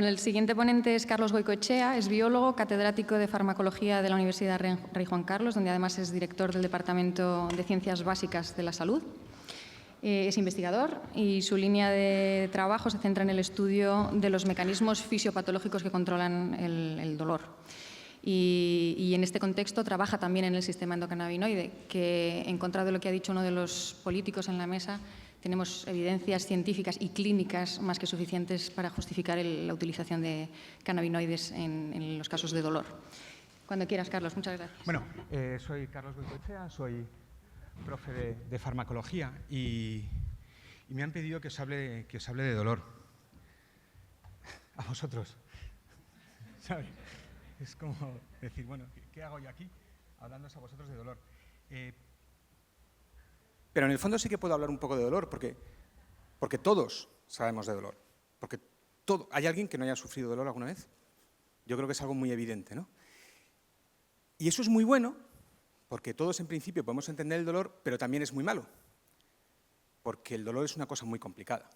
Bueno, el siguiente ponente es Carlos Goicoechea, es biólogo, catedrático de farmacología de la Universidad Rey Juan Carlos, donde además es director del Departamento de Ciencias Básicas de la Salud. Es investigador y su línea de trabajo se centra en el estudio de los mecanismos fisiopatológicos que controlan el dolor. Y en este contexto trabaja también en el sistema endocannabinoide, que en contra de lo que ha dicho uno de los políticos en la mesa, tenemos evidencias científicas y clínicas más que suficientes para justificar la utilización de cannabinoides en los casos de dolor. Cuando quieras, Carlos. Muchas gracias. Bueno, soy Carlos Goicoechea, soy profe de farmacología y me han pedido que os hable de dolor. A vosotros. ¿Sabes? Es como decir, bueno, ¿qué hago yo aquí? Hablándoos a vosotros de dolor. Pero en el fondo sí que puedo hablar un poco de dolor, porque todos sabemos de dolor. Porque ¿hay alguien que no haya sufrido dolor alguna vez? Yo creo que es algo muy evidente, ¿no? Y eso es muy bueno, porque todos en principio podemos entender el dolor, pero también es muy malo. Porque el dolor es una cosa muy complicada.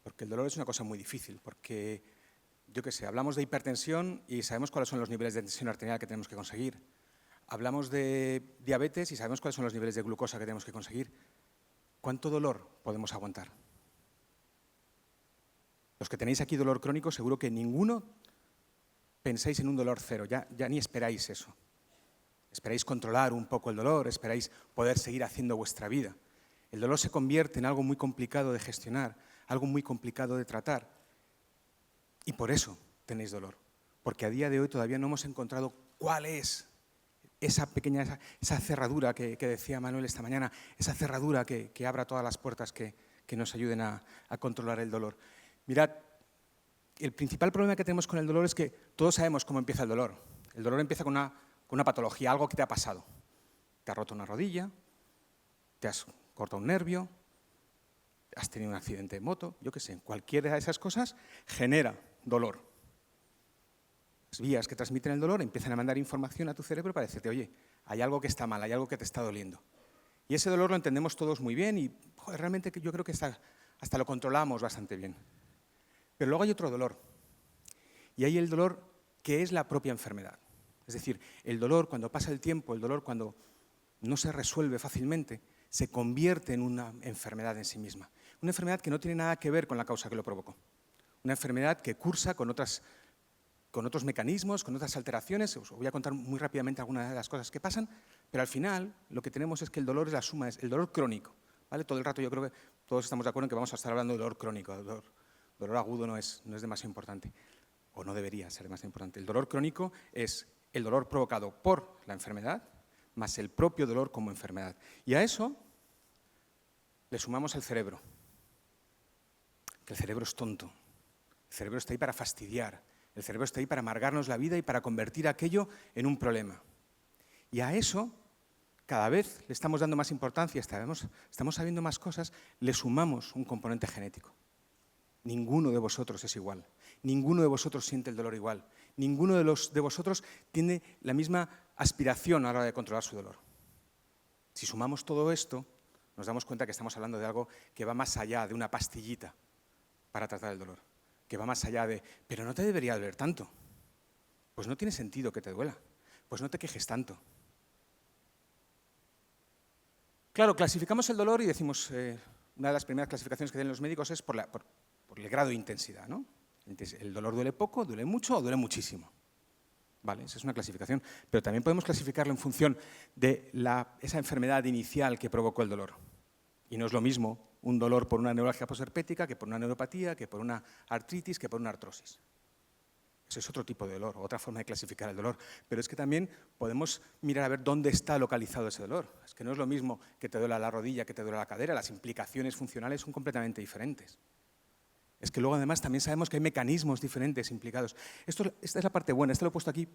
Porque el dolor es una cosa muy difícil. Porque, yo qué sé, hablamos de hipertensión y sabemos cuáles son los niveles de tensión arterial que tenemos que conseguir. Hablamos de diabetes y sabemos cuáles son los niveles de glucosa que tenemos que conseguir. ¿Cuánto dolor podemos aguantar? Los que tenéis aquí dolor crónico, seguro que ninguno pensáis en un dolor cero, ya ni esperáis eso. Esperáis controlar un poco el dolor, esperáis poder seguir haciendo vuestra vida. El dolor se convierte en algo muy complicado de gestionar, algo muy complicado de tratar. Y por eso tenéis dolor. Porque a día de hoy todavía no hemos encontrado cuál es esa cerradura que decía Manuel esta mañana, esa cerradura que abra todas las puertas que nos ayuden a controlar el dolor. Mirad, el principal problema que tenemos con el dolor es que todos sabemos cómo empieza el dolor. El dolor empieza con una patología, algo que te ha pasado. Te has roto una rodilla, te has cortado un nervio, has tenido un accidente de moto, yo qué sé, cualquiera de esas cosas genera dolor. Las vías que transmiten el dolor empiezan a mandar información a tu cerebro para decirte, oye, hay algo que está mal, hay algo que te está doliendo. Y ese dolor lo entendemos todos muy bien y joder, realmente yo creo que hasta lo controlamos bastante bien. Pero luego hay otro dolor. Y hay el dolor que es la propia enfermedad. Es decir, el dolor cuando pasa el tiempo, el dolor cuando no se resuelve fácilmente, se convierte en una enfermedad en sí misma. Una enfermedad que no tiene nada que ver con la causa que lo provocó. Una enfermedad que cursa con otros mecanismos, con otras alteraciones. Os voy a contar muy rápidamente algunas de las cosas que pasan, pero al final lo que tenemos es que el dolor es la suma, es el dolor crónico. ¿Vale? Todo el rato yo creo que todos estamos de acuerdo en que vamos a estar hablando de dolor crónico. El dolor agudo no es demasiado importante, o no debería ser demasiado importante. El dolor crónico es el dolor provocado por la enfermedad, más el propio dolor como enfermedad. Y a eso le sumamos el cerebro, que el cerebro es tonto. El cerebro está ahí para fastidiar. El cerebro está ahí para amargarnos la vida y para convertir aquello en un problema. Y a eso, cada vez le estamos dando más importancia, estamos sabiendo más cosas, le sumamos un componente genético. Ninguno de vosotros es igual. Ninguno de vosotros siente el dolor igual. Ninguno de vosotros tiene la misma aspiración a la hora de controlar su dolor. Si sumamos todo esto, nos damos cuenta que estamos hablando de algo que va más allá de una pastillita para tratar el dolor. Que va más allá de, pero no te debería doler tanto. Pues no tiene sentido que te duela. Pues no te quejes tanto. Claro, clasificamos el dolor y decimos, una de las primeras clasificaciones que tienen los médicos es por el grado de intensidad, ¿no? El dolor duele poco, duele mucho o duele muchísimo. Vale, esa es una clasificación. Pero también podemos clasificarlo en función de esa enfermedad inicial que provocó el dolor. Y no es lo mismo un dolor por una neuralgia posherpética que por una neuropatía, que por una artritis, que por una artrosis. Ese es otro tipo de dolor, otra forma de clasificar el dolor. Pero es que también podemos mirar a ver dónde está localizado ese dolor. Es que no es lo mismo que te duela la rodilla, que te duela la cadera. Las implicaciones funcionales son completamente diferentes. Es que luego además también sabemos que hay mecanismos diferentes implicados. Esta es la parte buena, esto lo he puesto aquí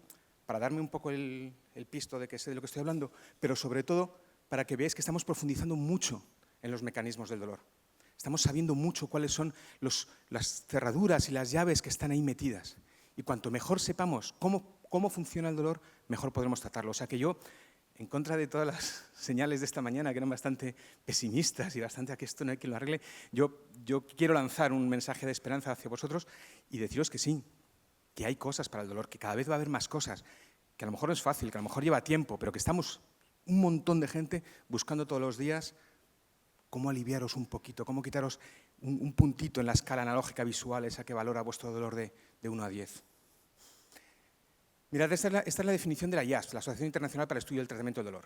para darme un poco el pisto de que sé de lo que estoy hablando, pero sobre todo para que veáis que estamos profundizando mucho en los mecanismos del dolor. Estamos sabiendo mucho cuáles son las cerraduras y las llaves que están ahí metidas. Y cuanto mejor sepamos cómo funciona el dolor, mejor podremos tratarlo. O sea que yo, en contra de todas las señales de esta mañana, que eran bastante pesimistas y bastante a que esto no hay quien lo arregle, yo quiero lanzar un mensaje de esperanza hacia vosotros y deciros que sí, que hay cosas para el dolor, que cada vez va a haber más cosas, que a lo mejor no es fácil, que a lo mejor lleva tiempo, pero que estamos un montón de gente buscando todos los días cómo aliviaros un poquito, cómo quitaros un puntito en la escala analógica visual, esa que valora vuestro dolor de 1 a 10. Mirad, esta es la definición de la IASP, la Asociación Internacional para el Estudio del Tratamiento del Dolor.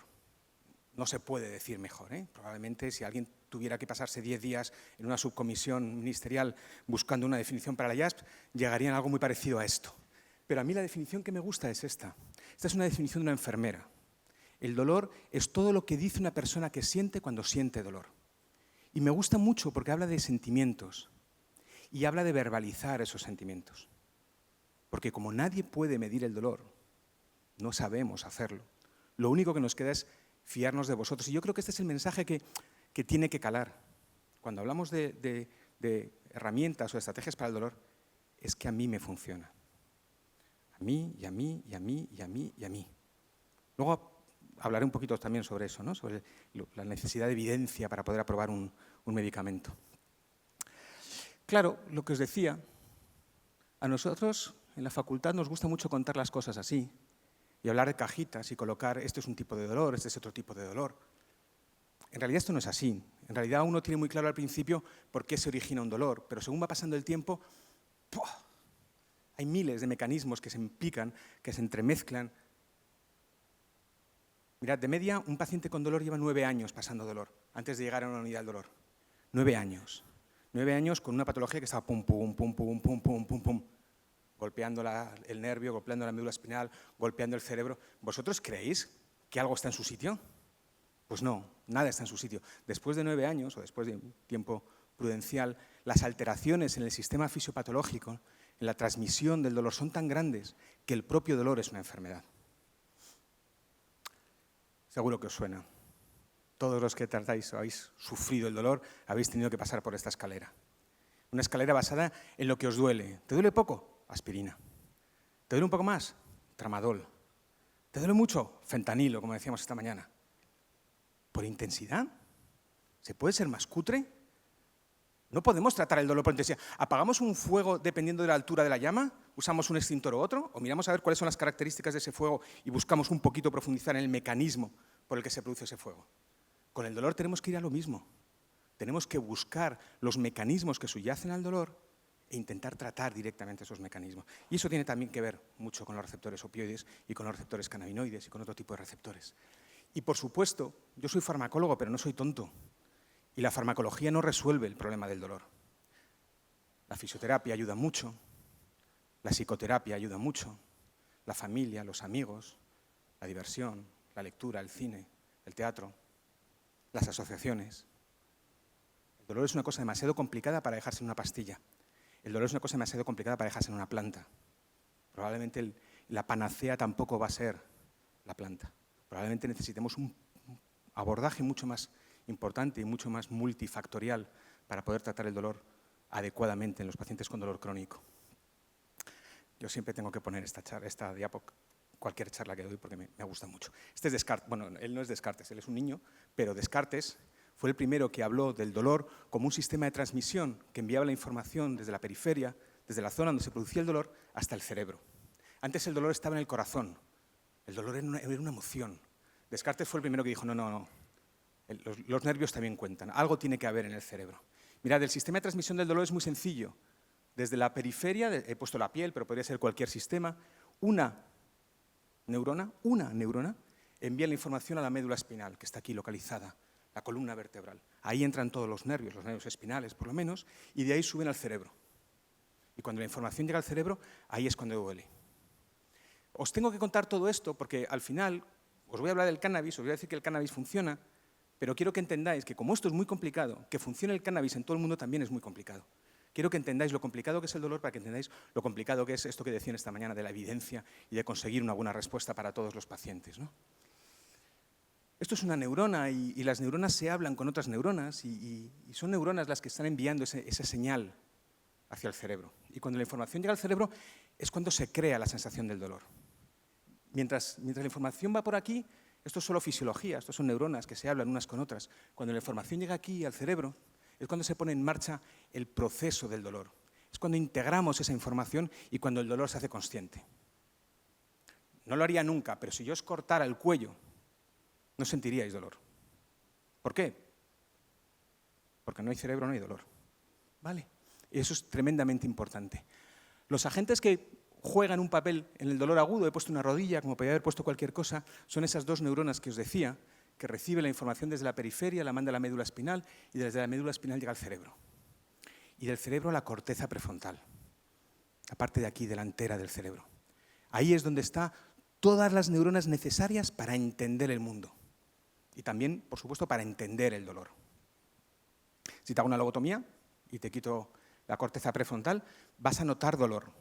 No se puede decir mejor, ¿eh? Probablemente si alguien tuviera que pasarse 10 días en una subcomisión ministerial buscando una definición para la IASP, llegarían a algo muy parecido a esto. Pero a mí la definición que me gusta es esta. Esta es una definición de una enfermera. El dolor es todo lo que dice una persona que siente cuando siente dolor. Y me gusta mucho porque habla de sentimientos y habla de verbalizar esos sentimientos. Porque como nadie puede medir el dolor, no sabemos hacerlo. Lo único que nos queda es fiarnos de vosotros. Y yo creo que este es el mensaje que tiene que calar. Cuando hablamos de herramientas o de estrategias para el dolor, es que a mí me funciona. A mí, y a mí, y a mí, y a mí, y a mí. Luego hablaré un poquito también sobre eso, ¿no? Sobre la necesidad de evidencia para poder aprobar un medicamento. Claro, lo que os decía, a nosotros en la facultad nos gusta mucho contar las cosas así y hablar de cajitas y colocar esto es un tipo de dolor, este es otro tipo de dolor. En realidad esto no es así. En realidad uno tiene muy claro al principio por qué se origina un dolor, pero según va pasando el tiempo, ¡pua!, hay miles de mecanismos que se implican, que se entremezclan. Mirad, de media, un paciente con dolor lleva 9 años pasando dolor antes de llegar a una unidad del dolor. 9 años. 9 años con una patología que estaba pum, pum, pum, pum, pum, pum, pum, pum, golpeando el nervio, golpeando la médula espinal, golpeando el cerebro. ¿Vosotros creéis que algo está en su sitio? Pues no, nada está en su sitio. Después de 9 años, o después de un tiempo prudencial, las alteraciones en el sistema fisiopatológico, en la transmisión del dolor, son tan grandes que el propio dolor es una enfermedad. Seguro que os suena. Todos los que tratáis o habéis sufrido el dolor habéis tenido que pasar por esta escalera. Una escalera basada en lo que os duele. ¿Te duele poco? Aspirina. ¿Te duele un poco más? Tramadol. ¿Te duele mucho? Fentanilo, como decíamos esta mañana. ¿Por intensidad? ¿Se puede ser más cutre? No podemos tratar el dolor por intensidad. ¿Apagamos un fuego dependiendo de la altura de la llama? ¿Usamos un extintor u otro? ¿O miramos a ver cuáles son las características de ese fuego y buscamos un poquito profundizar en el mecanismo por el que se produce ese fuego? Con el dolor tenemos que ir a lo mismo. Tenemos que buscar los mecanismos que subyacen al dolor e intentar tratar directamente esos mecanismos. Y eso tiene también que ver mucho con los receptores opioides y con los receptores cannabinoides y con otro tipo de receptores. Y por supuesto, yo soy farmacólogo, pero no soy tonto. Y la farmacología no resuelve el problema del dolor. La fisioterapia ayuda mucho, la psicoterapia ayuda mucho, la familia, los amigos, la diversión, la lectura, el cine, el teatro, las asociaciones. El dolor es una cosa demasiado complicada para dejarse en una pastilla. El dolor es una cosa demasiado complicada para dejarse en una planta. Probablemente la panacea tampoco va a ser la planta. Probablemente necesitemos un abordaje mucho más importante y mucho más multifactorial para poder tratar el dolor adecuadamente en los pacientes con dolor crónico. Yo siempre tengo que poner esta diapo, cualquier charla que doy, porque me gusta mucho. Este es Descartes. Bueno, él no es Descartes, él es un niño, pero Descartes fue el primero que habló del dolor como un sistema de transmisión que enviaba la información desde la periferia, desde la zona donde se producía el dolor, hasta el cerebro. Antes el dolor estaba en el corazón, el dolor era una emoción. Descartes fue el primero que dijo, no. Los nervios también cuentan, algo tiene que haber en el cerebro. Mirad, el sistema de transmisión del dolor es muy sencillo. Desde la periferia, he puesto la piel, pero podría ser cualquier sistema, una neurona envía la información a la médula espinal, que está aquí localizada, la columna vertebral. Ahí entran todos los nervios espinales por lo menos, y de ahí suben al cerebro. Y cuando la información llega al cerebro, ahí es cuando duele. Os tengo que contar todo esto porque al final os voy a hablar del cannabis, os voy a decir que el cannabis funciona, pero quiero que entendáis que como esto es muy complicado, que funcione el cannabis en todo el mundo también es muy complicado. Quiero que entendáis lo complicado que es el dolor para que entendáis lo complicado que es esto que decían esta mañana de la evidencia y de conseguir una buena respuesta para todos los pacientes, ¿no? Esto es una neurona y las neuronas se hablan con otras neuronas y son neuronas las que están enviando esa señal hacia el cerebro. Y cuando la información llega al cerebro es cuando se crea la sensación del dolor. Mientras la información va por aquí, Esto es solo fisiología, esto son neuronas que se hablan unas con otras. Cuando la información llega aquí al cerebro, es cuando se pone en marcha el proceso del dolor. Es cuando integramos esa información y cuando el dolor se hace consciente. No lo haría nunca, pero si yo os cortara el cuello, no sentiríais dolor. ¿Por qué? Porque no hay cerebro, no hay dolor. ¿Vale? Y eso es tremendamente importante. Los agentes que juegan un papel en el dolor agudo, he puesto una rodilla, como podría haber puesto cualquier cosa, son esas dos neuronas que os decía, que reciben la información desde la periferia, la manda a la médula espinal y desde la médula espinal llega al cerebro. Y del cerebro a la corteza prefrontal, la parte de aquí, delantera del cerebro. Ahí es donde están todas las neuronas necesarias para entender el mundo. Y también, por supuesto, para entender el dolor. Si te hago una lobotomía y te quito la corteza prefrontal, vas a notar dolor,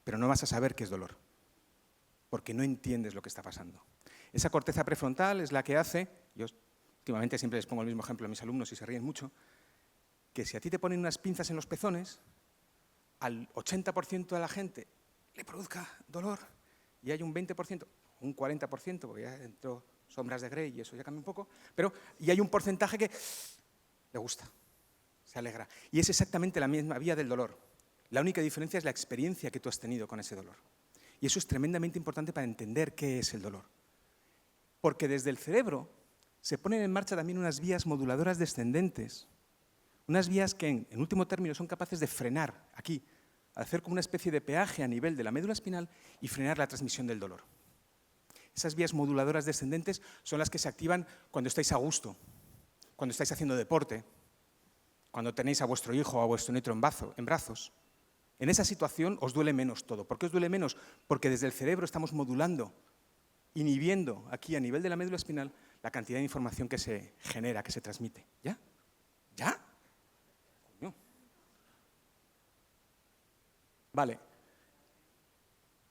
pero no vas a saber qué es dolor, porque no entiendes lo que está pasando. Esa corteza prefrontal es la que hace, yo últimamente siempre les pongo el mismo ejemplo a mis alumnos y se ríen mucho, que si a ti te ponen unas pinzas en los pezones, al 80% de la gente le produzca dolor y hay un 20%, un 40%, porque ya entró sombras de Grey y eso ya cambia un poco, pero y hay un porcentaje que le gusta, se alegra. Y es exactamente la misma vía del dolor. La única diferencia es la experiencia que tú has tenido con ese dolor. Y eso es tremendamente importante para entender qué es el dolor. Porque desde el cerebro se ponen en marcha también unas vías moduladoras descendentes, unas vías que en último término son capaces de frenar aquí, hacer como una especie de peaje a nivel de la médula espinal y frenar la transmisión del dolor. Esas vías moduladoras descendentes son las que se activan cuando estáis a gusto, cuando estáis haciendo deporte, cuando tenéis a vuestro hijo o a vuestro nieto en brazos. En esa situación os duele menos todo. ¿Por qué os duele menos? Porque desde el cerebro estamos modulando, inhibiendo aquí a nivel de la médula espinal la cantidad de información que se genera, que se transmite. ¿Ya? ¿Ya? Coño. Vale.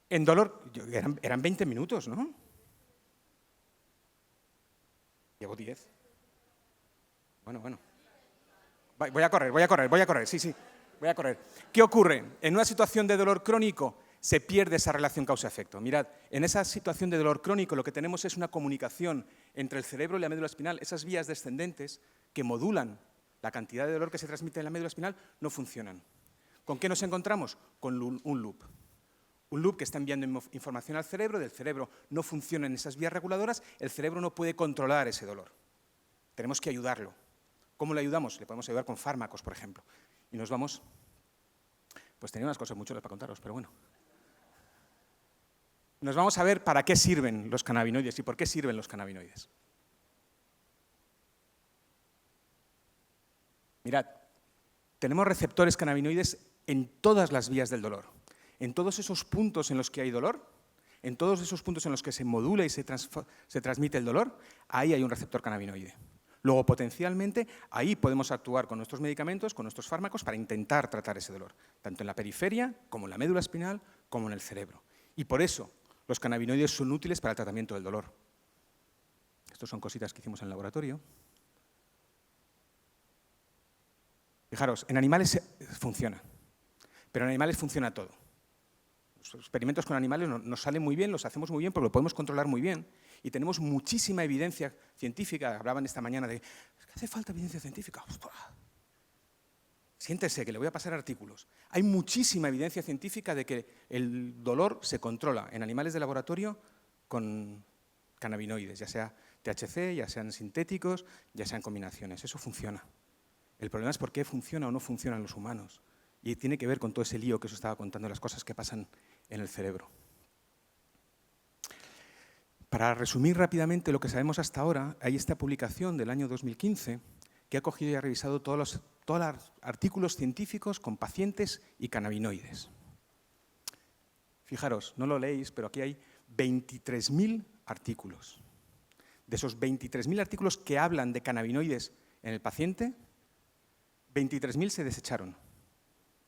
En dolor, eran 20 minutos, ¿no? Llevo 10. Bueno. Voy a correr, sí. Voy a correr. ¿Qué ocurre? En una situación de dolor crónico se pierde esa relación causa-efecto. Mirad, en esa situación de dolor crónico lo que tenemos es una comunicación entre el cerebro y la médula espinal. Esas vías descendentes que modulan la cantidad de dolor que se transmite en la médula espinal no funcionan. ¿Con qué nos encontramos? Con un loop. Un loop que está enviando información al cerebro, del cerebro no funcionan esas vías reguladoras, el cerebro no puede controlar ese dolor. Tenemos que ayudarlo. ¿Cómo le ayudamos? Le podemos ayudar con fármacos, por ejemplo. Y nos vamos, pues tenía unas cosas muy chulas para contaros, pero bueno. Nos vamos a ver para qué sirven los cannabinoides y por qué sirven los cannabinoides. Mirad, tenemos receptores cannabinoides en todas las vías del dolor. En todos esos puntos en los que hay dolor, en todos esos puntos en los que se modula y se transmite el dolor, ahí hay un receptor cannabinoide. Luego, potencialmente, ahí podemos actuar con nuestros medicamentos, con nuestros fármacos, para intentar tratar ese dolor, tanto en la periferia, como en la médula espinal, como en el cerebro. Y por eso los cannabinoides son útiles para el tratamiento del dolor. Estas son cositas que hicimos en el laboratorio. Fijaros, en animales funciona, pero en animales funciona todo. Los experimentos con animales nos salen muy bien, los hacemos muy bien porque lo podemos controlar muy bien y tenemos muchísima evidencia científica. Hablaban esta mañana de, es que hace falta evidencia científica. Siéntese, que le voy a pasar artículos. Hay muchísima evidencia científica de que el dolor se controla en animales de laboratorio con cannabinoides, ya sea THC, ya sean sintéticos, ya sean combinaciones. Eso funciona. El problema es por qué funciona o no funciona en los humanos. Y tiene que ver con todo ese lío que os estaba contando, las cosas que pasan en el cerebro. Para resumir rápidamente lo que sabemos hasta ahora, hay esta publicación del año 2015 que ha cogido y ha revisado todos los artículos científicos con pacientes y cannabinoides. Fijaros, no lo leéis, pero aquí hay 23.000 artículos. De esos 23.000 artículos que hablan de cannabinoides en el paciente, 23.000 se desecharon.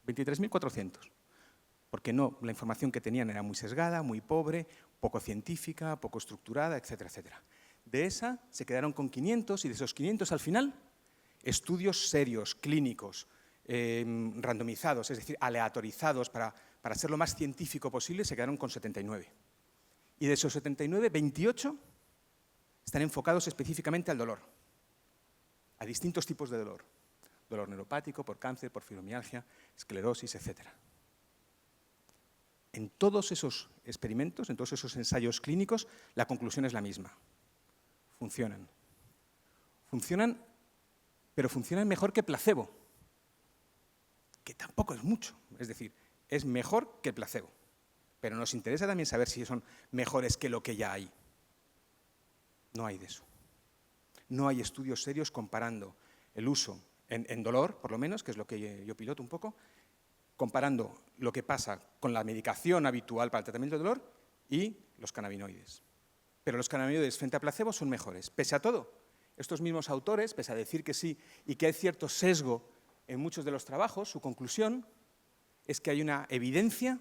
23.400. Porque no, la información que tenían era muy sesgada, muy pobre, poco científica, poco estructurada, etcétera, etcétera. De esa se quedaron con 500 y de esos 500 al final, estudios serios, clínicos, randomizados, es decir, aleatorizados para ser lo más científico posible, se quedaron con 79. Y de esos 79, 28 están enfocados específicamente al dolor, a distintos tipos de dolor. Dolor neuropático, por cáncer, por fibromialgia, esclerosis, etc. En todos esos experimentos, en todos esos ensayos clínicos, la conclusión es la misma. Funcionan. Funcionan, pero funcionan mejor que placebo, que tampoco es mucho. Es decir, es mejor que el placebo. Pero nos interesa también saber si son mejores que lo que ya hay. No hay de eso. No hay estudios serios comparando el uso en dolor, por lo menos, que es lo que yo piloto un poco, comparando lo que pasa con la medicación habitual para el tratamiento del dolor y los cannabinoides. Pero los cannabinoides frente a placebo son mejores. Pese a todo, estos mismos autores, pese a decir que sí y que hay cierto sesgo en muchos de los trabajos, su conclusión es que hay una evidencia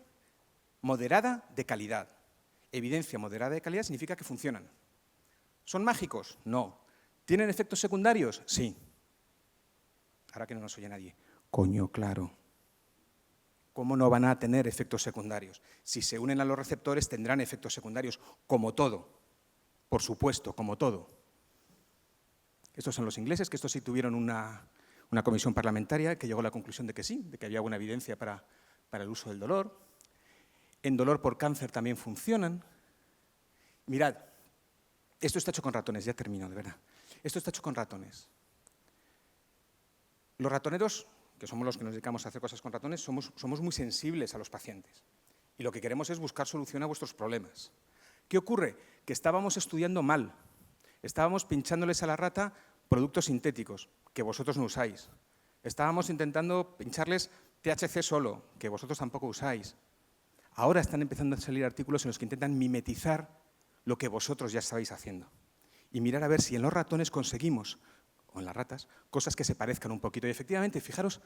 moderada de calidad. Evidencia moderada de calidad significa que funcionan. ¿Son mágicos? No. ¿Tienen efectos secundarios? Sí. Ahora que no nos oye nadie. Coño, claro. ¿Cómo no van a tener efectos secundarios? Si se unen a los receptores tendrán efectos secundarios, como todo. Por supuesto, como todo. Estos son los ingleses, que estos sí tuvieron una comisión parlamentaria que llegó a la conclusión de que sí, de que había buena evidencia para el uso del dolor. En dolor por cáncer también funcionan. Mirad, esto está hecho con ratones, ya termino, de verdad. Esto está hecho con ratones. Los ratoneros, que somos los que nos dedicamos a hacer cosas con ratones, somos muy sensibles a los pacientes. Y lo que queremos es buscar solución a vuestros problemas. ¿Qué ocurre? Que estábamos estudiando mal. Estábamos pinchándoles a la rata productos sintéticos, que vosotros no usáis. Estábamos intentando pincharles THC solo, que vosotros tampoco usáis. Ahora están empezando a salir artículos en los que intentan mimetizar lo que vosotros ya estabais haciendo. Y mirar a ver si en los ratones conseguimos, o en las ratas, cosas que se parezcan un poquito. Y efectivamente, fijaros,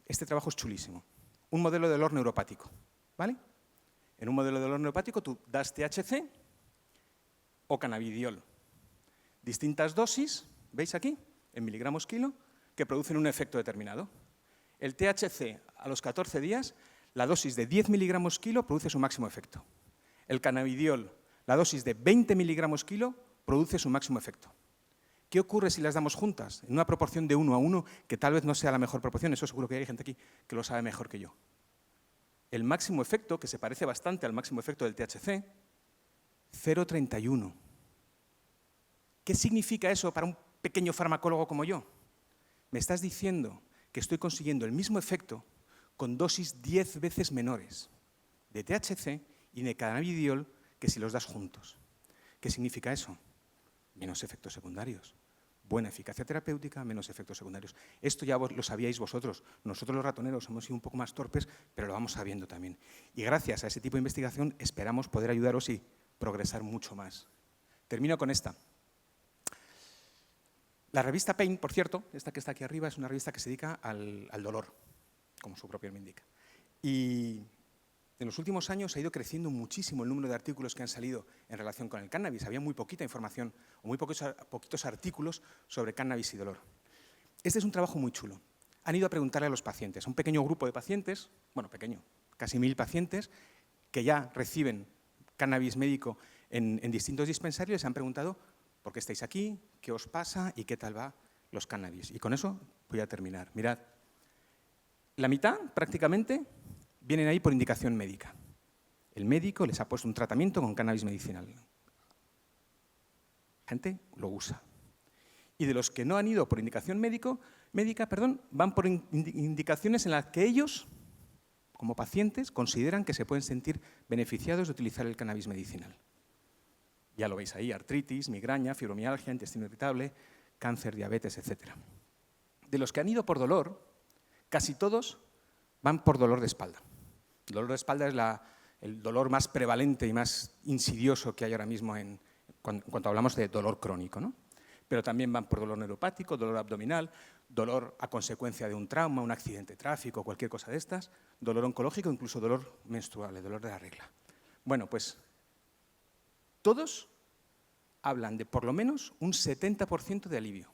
este trabajo es chulísimo. Un modelo de dolor neuropático, ¿vale? En un modelo de dolor neuropático tú das THC o cannabidiol. Distintas dosis, ¿veis aquí? En miligramos kilo, que producen un efecto determinado. El THC a los 14 días, la dosis de 10 miligramos kilo produce su máximo efecto. El cannabidiol, la dosis de 20 miligramos kilo, produce su máximo efecto. ¿Qué ocurre si las damos juntas? En una proporción de 1 a 1, que tal vez no sea la mejor proporción, eso seguro que hay gente aquí que lo sabe mejor que yo. El máximo efecto, que se parece bastante al máximo efecto del THC, 0,31. ¿Qué significa eso para un pequeño farmacólogo como yo? Me estás diciendo que estoy consiguiendo el mismo efecto con dosis 10 veces menores de THC y de cannabidiol que si los das juntos. ¿Qué significa eso? Menos efectos secundarios. Buena eficacia terapéutica, menos efectos secundarios. Esto ya lo sabíais vosotros. Nosotros los ratoneros hemos sido un poco más torpes, pero lo vamos sabiendo también. Y gracias a ese tipo de investigación esperamos poder ayudaros y progresar mucho más. Termino con esta. La revista Pain, por cierto, esta que está aquí arriba, es una revista que se dedica al dolor, como su propio nombre indica. Y en los últimos años ha ido creciendo muchísimo el número de artículos que han salido en relación con el cannabis. Había muy poquita información o muy poquitos artículos sobre cannabis y dolor. Este es un trabajo muy chulo. Han ido a preguntarle a los pacientes, a un pequeño grupo de pacientes, bueno, pequeño, casi 1000 pacientes, que ya reciben cannabis médico en distintos dispensarios, les han preguntado por qué estáis aquí, qué os pasa y qué tal va los cannabis. Y con eso voy a terminar. Mirad, la mitad prácticamente vienen ahí por indicación médica. El médico les ha puesto un tratamiento con cannabis medicinal. La gente lo usa. Y de los que no han ido por indicación médica, van por indicaciones en las que ellos, como pacientes, consideran que se pueden sentir beneficiados de utilizar el cannabis medicinal. Ya lo veis ahí, artritis, migraña, fibromialgia, intestino irritable, cáncer, diabetes, etc. De los que han ido por dolor, casi todos van por dolor de espalda. El dolor de espalda es el dolor más prevalente y más insidioso que hay ahora mismo en cuanto hablamos de dolor crónico, ¿no? Pero también van por dolor neuropático, dolor abdominal, dolor a consecuencia de un trauma, un accidente de tráfico, cualquier cosa de estas, dolor oncológico, incluso dolor menstrual, el dolor de la regla. Bueno, pues todos hablan de por lo menos un 70% de alivio.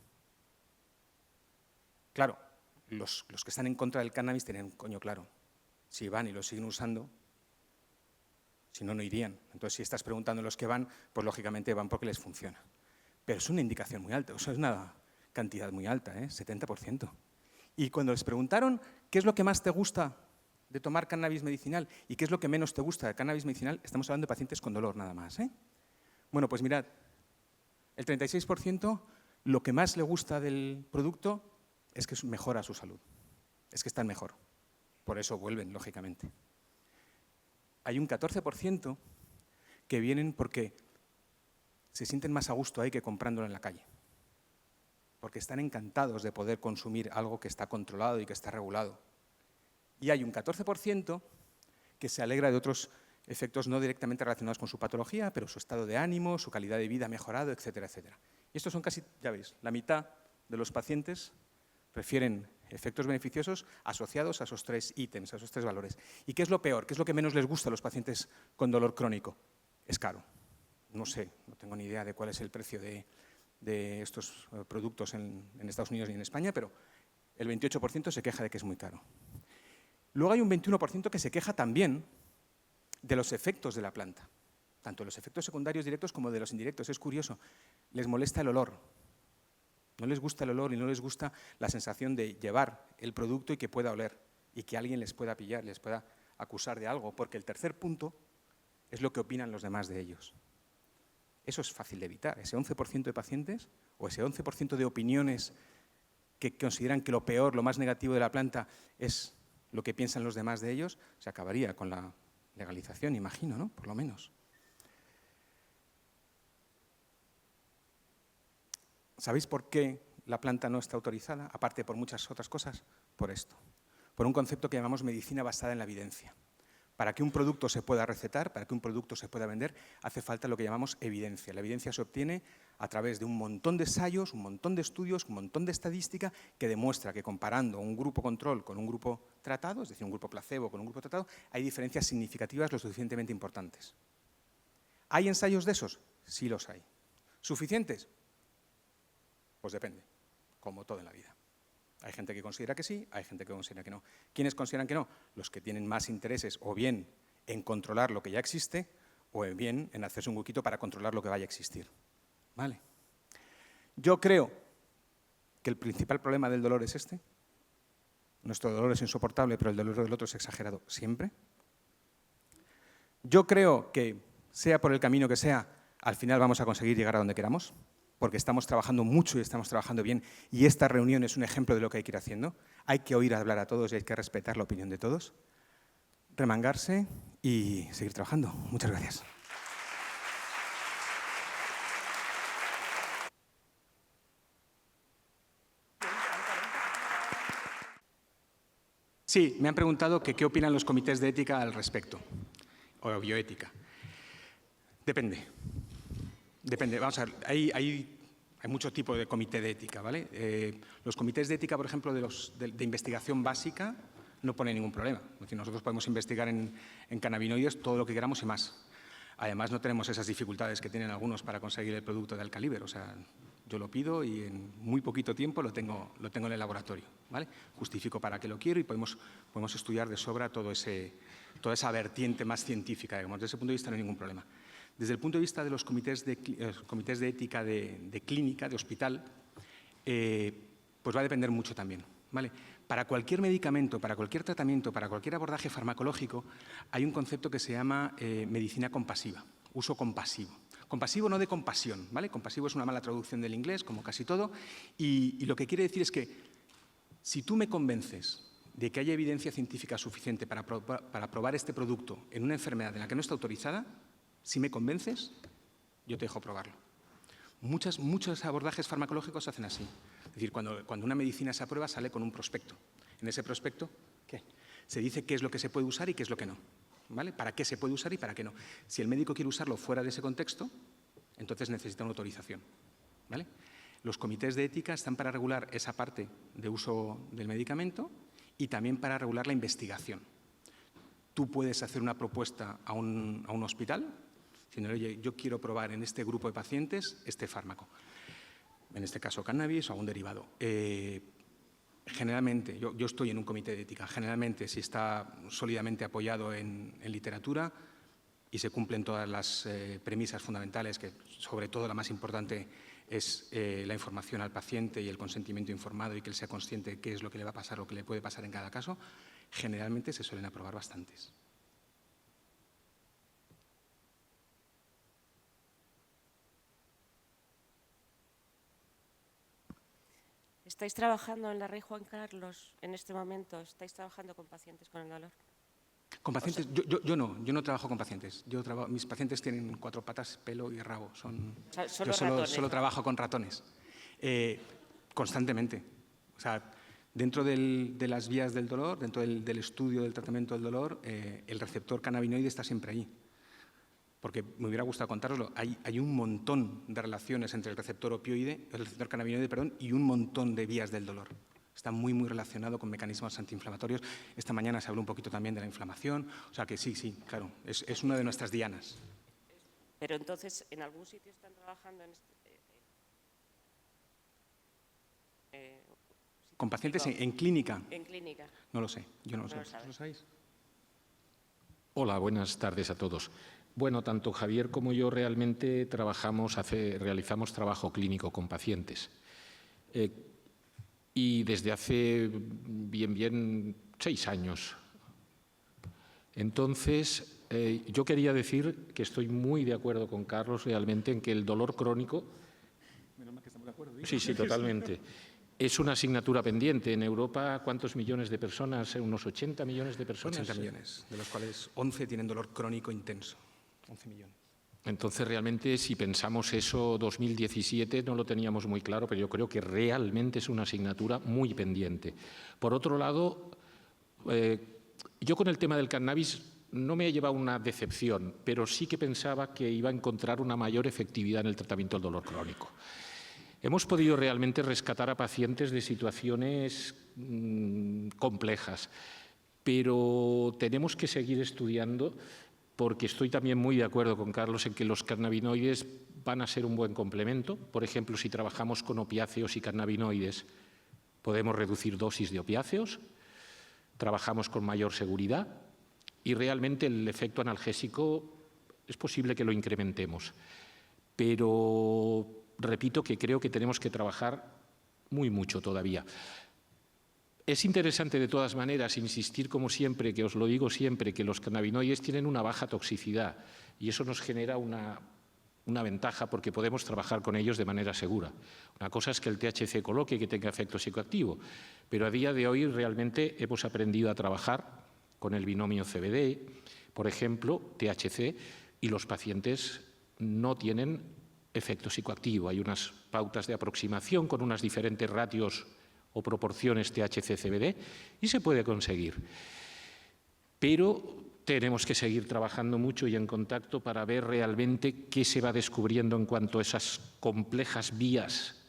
Claro, los que están en contra del cannabis tienen un coño claro. Si van y lo siguen usando, si no, no irían. Entonces, si estás preguntando a los que van, pues lógicamente van porque les funciona. pero es una indicación muy alta, o sea, es una cantidad muy alta, 70%. Y cuando les preguntaron qué es lo que más te gusta de tomar cannabis medicinal y qué es lo que menos te gusta de cannabis medicinal, estamos hablando de pacientes con dolor nada más. Bueno, pues mirad, el 36% lo que más le gusta del producto es que mejora su salud, es que están mejor. Por eso vuelven, lógicamente. Hay un 14% que vienen porque se sienten más a gusto ahí que comprándolo en la calle. Porque están encantados de poder consumir algo que está controlado y que está regulado. Y hay un 14% que se alegra de otros efectos no directamente relacionados con su patología, pero su estado de ánimo, su calidad de vida ha mejorado, etcétera, etcétera. Y estos son casi, ya veis, la mitad de los pacientes refieren efectos beneficiosos asociados a esos 3 ítems, a esos 3 valores. ¿Y qué es lo peor? ¿Qué es lo que menos les gusta a los pacientes con dolor crónico? Es caro. No sé, no tengo ni idea de cuál es el precio de estos productos en Estados Unidos ni en España, pero el 28% se queja de que es muy caro. Luego hay un 21% que se queja también de los efectos de la planta, tanto los efectos secundarios directos como de los indirectos. Es curioso, les molesta el olor. No les gusta el olor y no les gusta la sensación de llevar el producto y que pueda oler y que alguien les pueda pillar, les pueda acusar de algo, porque el tercer punto es lo que opinan los demás de ellos. Eso es fácil de evitar. Ese 11% de pacientes o ese 11% de opiniones que consideran que lo peor, lo más negativo de la planta es lo que piensan los demás de ellos, se acabaría con la legalización, imagino, ¿no? Por lo menos. ¿Sabéis por qué la planta no está autorizada? Aparte por muchas otras cosas, por esto. Por un concepto que llamamos medicina basada en la evidencia. Para que un producto se pueda recetar, para que un producto se pueda vender, hace falta lo que llamamos evidencia. La evidencia se obtiene a través de un montón de ensayos, un montón de estudios, un montón de estadística que demuestra que comparando un grupo control con un grupo tratado, es decir, un grupo placebo con un grupo tratado, hay diferencias significativas lo suficientemente importantes. ¿Hay ensayos de esos? Sí los hay. ¿Suficientes? Pues depende, como todo en la vida. Hay gente que considera que sí, hay gente que considera que no. ¿Quiénes consideran que no? Los que tienen más intereses o bien en controlar lo que ya existe o bien en hacerse un huequito para controlar lo que vaya a existir. ¿Vale? Yo creo que el principal problema del dolor es este. Nuestro dolor es insoportable, pero el dolor del otro es exagerado siempre. Yo creo que, sea por el camino que sea, al final vamos a conseguir llegar a donde queramos, porque estamos trabajando mucho y estamos trabajando bien, y esta reunión es un ejemplo de lo que hay que ir haciendo. Hay que oír hablar a todos y hay que respetar la opinión de todos, remangarse y seguir trabajando. Muchas gracias. Sí, me han preguntado que qué opinan los comités de ética al respecto, o bioética. Depende. Depende. Vamos a ver, hay mucho tipo de comité de ética, ¿vale? Los comités de ética, por ejemplo, de investigación básica, no ponen ningún problema. Es decir, nosotros podemos investigar en cannabinoides todo lo que queramos y más. Además, no tenemos esas dificultades que tienen algunos para conseguir el producto de Alcaliber. O sea, yo lo pido y en muy poquito tiempo lo tengo en el laboratorio, ¿vale? Justifico para qué lo quiero y podemos estudiar de sobra toda esa vertiente más científica. Digamos. Desde ese punto de vista no hay ningún problema. Desde el punto de vista de los comités de ética de clínica, de hospital, pues va a depender mucho también, ¿vale? Para cualquier medicamento, para cualquier tratamiento, para cualquier abordaje farmacológico, hay un concepto que se llama medicina compasiva, uso compasivo. Compasivo no de compasión, ¿vale? Compasivo es una mala traducción del inglés, como casi todo, y lo que quiere decir es que si tú me convences de que haya evidencia científica suficiente para probar este producto en una enfermedad en la que no está autorizada, si me convences, yo te dejo probarlo. Muchos abordajes farmacológicos se hacen así. Es decir, cuando una medicina se aprueba, sale con un prospecto. En ese prospecto, ¿qué? Se dice qué es lo que se puede usar y qué es lo que no. ¿Vale? ¿Para qué se puede usar y para qué no? Si el médico quiere usarlo fuera de ese contexto, entonces necesita una autorización. ¿Vale? Los comités de ética están para regular esa parte de uso del medicamento y también para regular la investigación. Tú puedes hacer una propuesta a un hospital diciendo, oye, yo quiero probar en este grupo de pacientes este fármaco, en este caso cannabis o algún derivado. Generalmente, yo estoy en un comité de ética, generalmente si está sólidamente apoyado en literatura, y se cumplen todas las premisas fundamentales, que sobre todo la más importante es la información al paciente y el consentimiento informado y que él sea consciente de qué es lo que le va a pasar o qué le puede pasar en cada caso, generalmente se suelen aprobar bastantes. ¿Estáis trabajando en la Rey Juan Carlos en este momento? ¿Estáis trabajando con pacientes con el dolor? Con pacientes, yo no trabajo con pacientes. Mis pacientes tienen 4 patas, pelo y rabo. Yo solo trabajo con ratones. Constantemente. O sea, dentro de las vías del dolor, dentro del estudio del tratamiento del dolor, el receptor cannabinoide está siempre ahí. Porque me hubiera gustado contároslo, hay un montón de relaciones entre el receptor cannabinoide, y un montón de vías del dolor. Está muy, muy relacionado con mecanismos antiinflamatorios. Esta mañana se habló un poquito también de la inflamación. O sea que sí, claro, es una de nuestras dianas. Pero entonces, ¿en algún sitio están trabajando en ¿Con pacientes en clínica? En clínica. No lo sé, yo no lo sé. ¿Vosotros lo sabéis? Hola, buenas tardes a todos. Bueno, tanto Javier como yo realmente realizamos trabajo clínico con pacientes. Y desde hace bien 6 años. Entonces, yo quería decir que estoy muy de acuerdo con Carlos realmente en que el dolor crónico… Menos mal que estamos de acuerdo. Sí, totalmente. Es una asignatura pendiente. En Europa, ¿cuántos millones de personas? Unos 80 millones de personas. 80 millones, de los cuales 11 tienen dolor crónico intenso. 11 millones. Entonces, realmente, si pensamos eso 2017, no lo teníamos muy claro, pero yo creo que realmente es una asignatura muy pendiente. Por otro lado, yo con el tema del cannabis no me ha llevado una decepción, pero sí que pensaba que iba a encontrar una mayor efectividad en el tratamiento del dolor crónico. Hemos podido realmente rescatar a pacientes de situaciones complejas, pero tenemos que seguir estudiando, porque estoy también muy de acuerdo con Carlos en que los cannabinoides van a ser un buen complemento. Por ejemplo, si trabajamos con opiáceos y cannabinoides, podemos reducir dosis de opiáceos, trabajamos con mayor seguridad y realmente el efecto analgésico es posible que lo incrementemos. Pero repito que creo que tenemos que trabajar mucho todavía. Es interesante, de todas maneras, insistir, como siempre, que os lo digo siempre, que los cannabinoides tienen una baja toxicidad y eso nos genera una ventaja porque podemos trabajar con ellos de manera segura. Una cosa es que el THC coloque y que tenga efecto psicoactivo, pero a día de hoy realmente hemos aprendido a trabajar con el binomio CBD, por ejemplo, THC, y los pacientes no tienen efecto psicoactivo. Hay unas pautas de aproximación con unas diferentes ratios o proporciones THC-CBD y se puede conseguir. Pero tenemos que seguir trabajando mucho y en contacto para ver realmente qué se va descubriendo en cuanto a esas complejas vías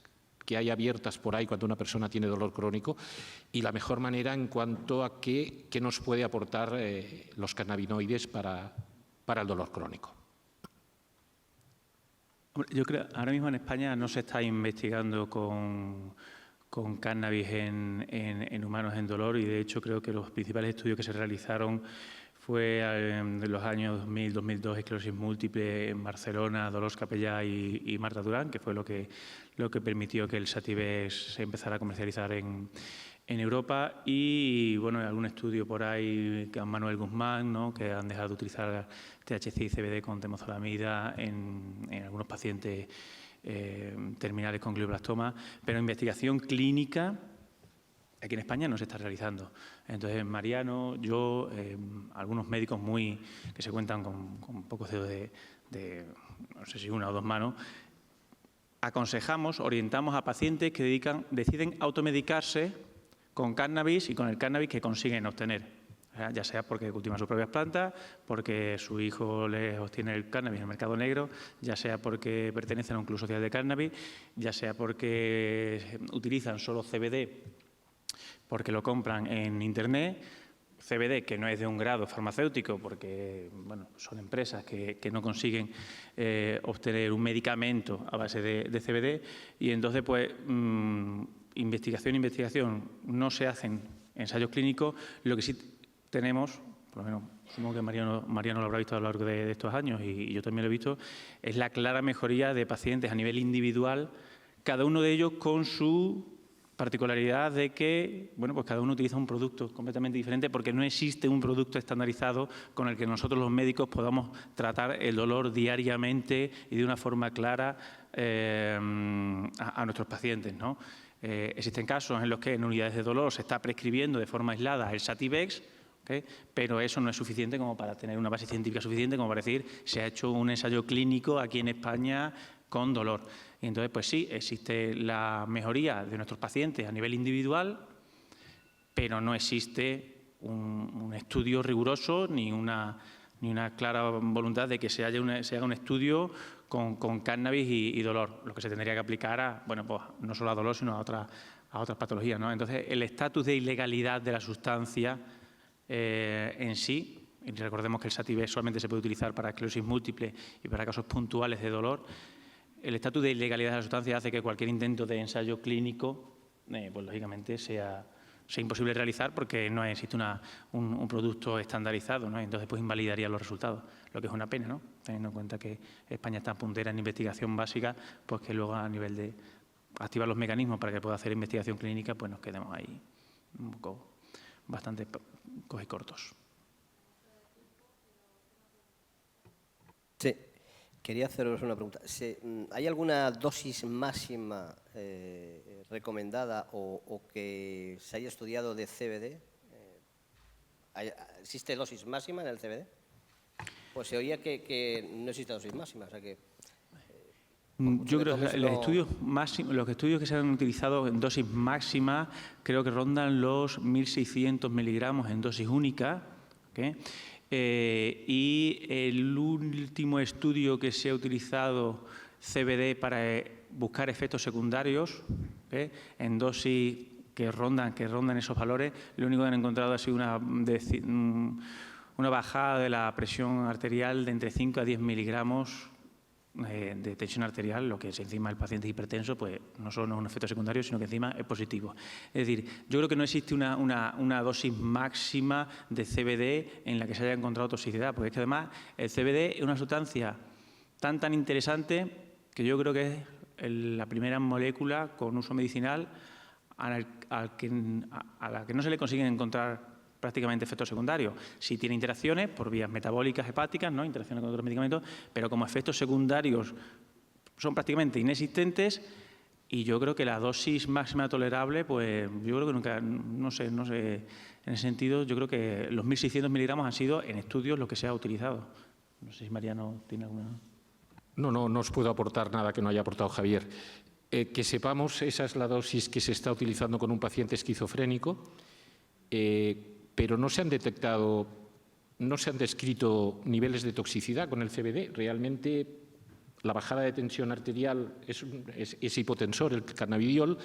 que hay abiertas por ahí cuando una persona tiene dolor crónico y la mejor manera en cuanto a qué nos puede aportar los cannabinoides para el dolor crónico. Yo creo que ahora mismo en España no se está investigando con cannabis en humanos en dolor y de hecho creo que los principales estudios que se realizaron fue en los años 2000, 2002, esclerosis múltiple en Barcelona, Dolors Capellà y Marta Durán, que fue lo que permitió que el Sativex se empezara a comercializar en Europa y bueno, algún estudio por ahí que Manuel Guzmán, ¿no?, que han dejado de utilizar THC y CBD con temozolomida en algunos pacientes terminales con glioblastoma, pero investigación clínica aquí en España no se está realizando. Entonces, Mariano, yo, algunos médicos que se cuentan con pocos dedos de no sé si 1 o 2 manos, aconsejamos, orientamos a pacientes que deciden automedicarse con cannabis y con el cannabis que consiguen obtener. Ya sea porque cultivan sus propias plantas, porque su hijo les obtiene el cannabis en el mercado negro, ya sea porque pertenecen a un club social de cannabis, ya sea porque utilizan solo CBD porque lo compran en Internet, CBD que no es de un grado farmacéutico porque bueno, son empresas que no consiguen obtener un medicamento a base de CBD y entonces pues investigación, no se hacen ensayos clínicos, lo que sí tenemos por lo menos supongo que Mariano lo habrá visto a lo largo de estos años y yo también lo he visto, es la clara mejoría de pacientes a nivel individual, cada uno de ellos con su particularidad de que, bueno, pues cada uno utiliza un producto completamente diferente porque no existe un producto estandarizado con el que nosotros los médicos podamos tratar el dolor diariamente y de una forma clara a nuestros pacientes, ¿no? Existen casos en los que en unidades de dolor se está prescribiendo de forma aislada el Sativex, ¿okay? Pero eso no es suficiente como para tener una base científica suficiente como para decir se ha hecho un ensayo clínico aquí en España con dolor. Y entonces, pues sí, existe la mejoría de nuestros pacientes a nivel individual, pero no existe un estudio riguroso ni una clara voluntad de que se haga un estudio con cannabis y dolor, lo que se tendría que aplicar a, bueno, pues no solo a dolor, sino a otras patologías, ¿no? Entonces, el estatus de ilegalidad de la sustancia en sí, y recordemos que el Sativex solamente se puede utilizar para esclerosis múltiple y para casos puntuales de dolor, el estatus de ilegalidad de la sustancia hace que cualquier intento de ensayo clínico, pues lógicamente sea imposible de realizar porque no existe un producto estandarizado, ¿no? Entonces pues invalidaría los resultados, lo que es una pena, ¿no? Teniendo en cuenta que España está puntera en investigación básica, pues que luego a nivel de activar los mecanismos para que pueda hacer investigación clínica, pues nos quedemos ahí un poco bastante cogicortos. Sí. Quería haceros una pregunta. ¿Hay alguna dosis máxima recomendada o que se haya estudiado de CBD? ¿Existe dosis máxima en el CBD? Pues se oía que no existe dosis máxima, o sea que... Yo creo que los estudios que se han utilizado en dosis máxima creo que rondan los 1.600 miligramos en dosis única, ¿okay? Y el último estudio que se ha utilizado CBD para buscar efectos secundarios, ¿okay? En dosis que rondan esos valores, lo único que han encontrado ha sido una bajada de la presión arterial de entre 5 a 10 miligramos de tensión arterial, lo que es encima el paciente hipertenso, pues no solo no es un efecto secundario, sino que encima es positivo. Es decir, yo creo que no existe una dosis máxima de CBD en la que se haya encontrado toxicidad, porque es que además el CBD es una sustancia tan interesante que yo creo que es la primera molécula con uso medicinal a la que no se le consiguen encontrar prácticamente efectos secundarios. Sí tiene interacciones por vías metabólicas hepáticas, ¿no? Interacciones con otros medicamentos, pero como efectos secundarios son prácticamente inexistentes y yo creo que la dosis máxima tolerable, pues yo creo que nunca, no sé, en ese sentido, yo creo que los 1.600 miligramos han sido en estudios lo que se ha utilizado. No sé si Mariano tiene alguna... No os puedo aportar nada que no haya aportado Javier. Que sepamos, esa es la dosis que se está utilizando con un paciente esquizofrénico, pero no se han detectado, no se han descrito niveles de toxicidad con el CBD. Realmente la bajada de tensión arterial es hipotensor, el cannabidiol.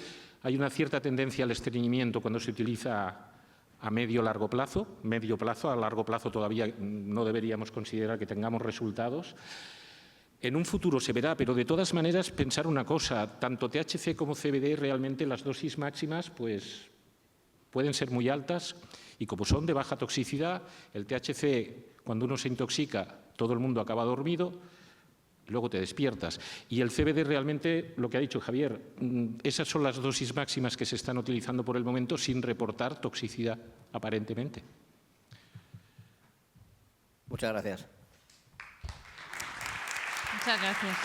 Hay una cierta tendencia al estreñimiento cuando se utiliza a medio-largo plazo. A largo plazo todavía no deberíamos considerar que tengamos resultados. En un futuro se verá, pero de todas maneras pensar una cosa, tanto THC como CBD realmente las dosis máximas pues pueden ser muy altas y como son de baja toxicidad, el THC cuando uno se intoxica todo el mundo acaba dormido, luego te despiertas. Y el CBD realmente, lo que ha dicho Javier, esas son las dosis máximas que se están utilizando por el momento sin reportar toxicidad aparentemente. Muchas gracias. Muchas gracias.